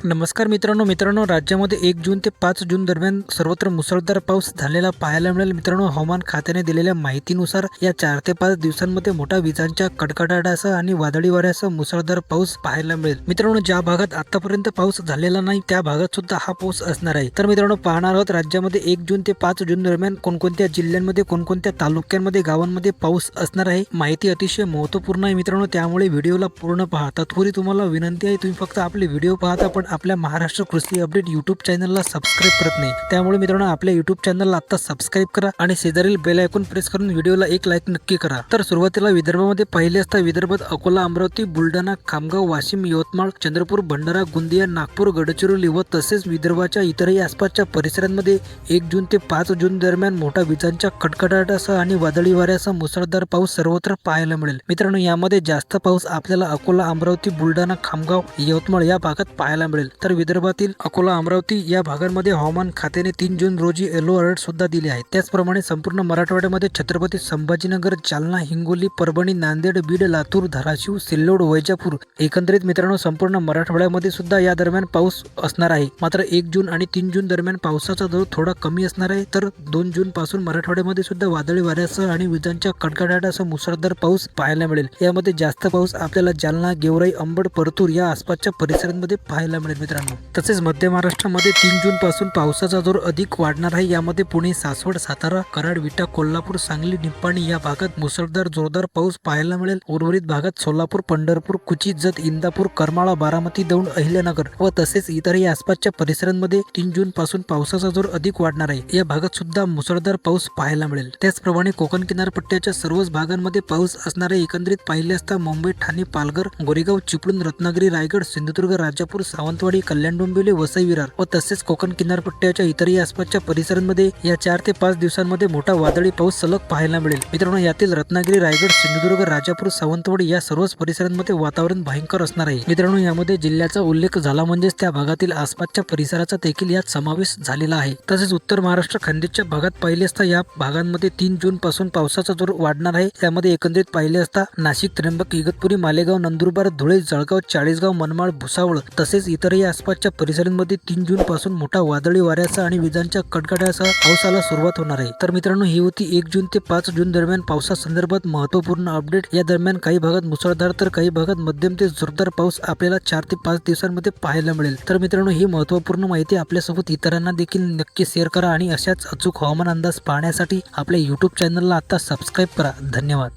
नमस्कार मित्रांनो राज्यामध्ये 1 जून ते 5 जून दरम्यान सर्वत्र मुसळधार पाऊस झालेला पाहायला मिळेल। मित्रांनो, हवामान खात्याने दिलेल्या माहितीनुसार या 4 ते 5 दिवसांमध्ये मोठा विजांच्या कडकडाटासह आणि वादळी वाऱ्यासह मुसळधार पाऊस पाहायला मिळेल। मित्रांनो, ज्या भागात आतापर्यंत पाऊस झालेला नाही त्या भागात सुद्धा हा पाऊस असणार आहे। तर मित्रांनो, पाहणार आहोत राज्यामध्ये 1 जून ते 5 जून दरम्यान कोणकोणत्या जिल्ह्यांमध्ये कोणकोणत्या तालुक्यांमध्ये गावांमध्ये पाऊस असणार आहे। माहिती अतिशय महत्त्वपूर्ण आहे मित्रांनो, त्यामुळे व्हिडिओला पूर्ण पहा। तत्पूर्वी तुम्हाला विनंती आहे, तुम्ही फक्त आपले व्हिडिओ पाहता पण आपल्या महाराष्ट्र कृषी अपडेट यूट्यूब चॅनलला सबस्क्राईब करत नाही। त्यामुळे मित्रांनो, आपल्या यूट्यूब चॅनलला आता सबस्क्राईब करा आणि शेजारील बेल आयकॉन प्रेस करून व्हिडिओला एक लाईक नक्की करा। तर सुरुवातीला विदर्भामध्ये पाहिले असता विदर्भात अकोला, अमरावती, बुलढाणा, खामगाव, वाशिम, यवतमाळ, चंद्रपूर, भंडारा, गोंदिया, नागपूर, गडचिरोली व तसेच विदर्भाच्या इतरही आसपासच्या परिसरांमध्ये 1 जून ते 5 जून दरम्यान मोठा विजांच्या कडकडाटासह आणि वादळी वाऱ्यासह मुसळधार पाऊस सर्वत्र पाहायला मिळेल। मित्रांनो, यामध्ये जास्त पाऊस आपल्याला अकोला, अमरावती, बुलढाणा, खामगाव, यवतमाळ या भागात पाहायला मिळेल। तर विदर्भातील अकोला, अमरावती या भागांमध्ये हवामान खात्याने 3 जून रोजी येलो अलर्ट सुद्धा दिले आहेत। त्याचप्रमाणे संपूर्ण मराठवाड्यामध्ये छत्रपती संभाजीनगर, जालना, हिंगोली, परभणी, नांदेड, बीड, लातूर, धाराशिव, सिल्लोड, वैजापूर एकंदरीत मित्रांनो संपूर्ण मराठवाड्यामध्ये सुद्धा या दरम्यान पाऊस असणार आहे। मात्र 1 जून आणि 3 जून दरम्यान पावसाचा दर थोडा कमी असणार आहे। तर 2 जून पासून मराठवाड्यामध्ये सुद्धा वादळी वाऱ्यासह आणि विजांच्या कडकडाटासह मुसळधार पाऊस पाहायला मिळेल। यामध्ये जास्त पाऊस आपल्याला जालना, गेवराई, अंबड, परतूर या आसपासच्या परिसरांमध्ये पाहायला मिळेल मित्रांनो। तसेच मध्य महाराष्ट्रामध्ये 3 जून पासून पावसाचा जोर अधिक वाढणार आहे। यामध्ये पुणे, सासवड, सातारा, कराड, विटा, कोल्हापूर, सांगली, निप्पाणी या भागात मुसळधार जोरदार पाऊस पाहायला मिळेल। उर्वरित भागात सोलापूर, पंढरपूर, कुची, जत, इंदापूर, करमाळा, बारामती, दौंड, अहिल्यानगर व तसेच इतरही आसपासच्या परिसरांमध्ये 3 जून पासून पावसाचा जोर अधिक वाढणार आहे। या भागात सुद्धा मुसळधार पाऊस पाहायला मिळेल। त्याचप्रमाणे कोकण किनारपट्ट्याच्या सर्वच भागांमध्ये पाऊस असणार आहे। एकंदरीत पाहिले असता मुंबई, ठाणे, पालघर, गोरेगाव, चिपळूण, रत्नागिरी, रायगड, सिंधुदुर्ग, राजापूर, सावंतवाडी, कल्याण, डोंबिवली, वसई, विरार व तसेच कोकण किनारपट्ट्याच्या इतरही आसपासच्या परिसरांमध्ये या 4 ते 5 दिवसांमध्ये मोठा वादळी पाऊस सलग पाहायला मिळेल। मित्रांनो, यातील रत्नागिरी, रायगड, सिंधुदुर्ग, राजापूर, सावंतवाडी या सर्वच परिसरांमध्ये वातावरण भयंकर असणार आहे। मित्रांनो, यामध्ये जिल्ह्याचा उल्लेख झाला म्हणजेच त्या भागातील आसपासच्या परिसराचा देखील यात समावेश झालेला आहे। तसेच उत्तर महाराष्ट्र खानदेशच्या भागात पाहिले असता या भागांमध्ये 3 जून पासून पावसाचा जोर वाढणार आहे। त्यामध्ये एकंदरीत पाहिले असता नाशिक, त्र्यंबक, इगतपुरी, मालेगाव, नंदुरबार, धुळे, जळगाव, चाळीसगाव, मनमाड, भुसावळ तसेच इतरही आसपासच्या परिसरांमध्ये 3 जून पासून मोठा वादळी वाऱ्यासह आणि विजांच्या कडकडाटासह पावसाला सुरुवात होणार आहे। तर मित्रांनो, ही होती 1 जून ते 5 जून दरम्यान पावसासंदर्भात महत्त्वपूर्ण अपडेट। या दरम्यान काही भागात मुसळधार तर काही भागात मध्यम ते जोरदार पाऊस आपल्याला 4 ते 5 दिवसांमध्ये पाहायला मिळेल। तर मित्रांनो, ही महत्त्वपूर्ण माहिती आपल्यासोबत इतरांना देखील नक्की शेअर करा आणि अशाच अचूक हवामान अंदाज पाहण्यासाठी आपल्या यूट्यूब चॅनलला आता सबस्क्राईब करा। धन्यवाद।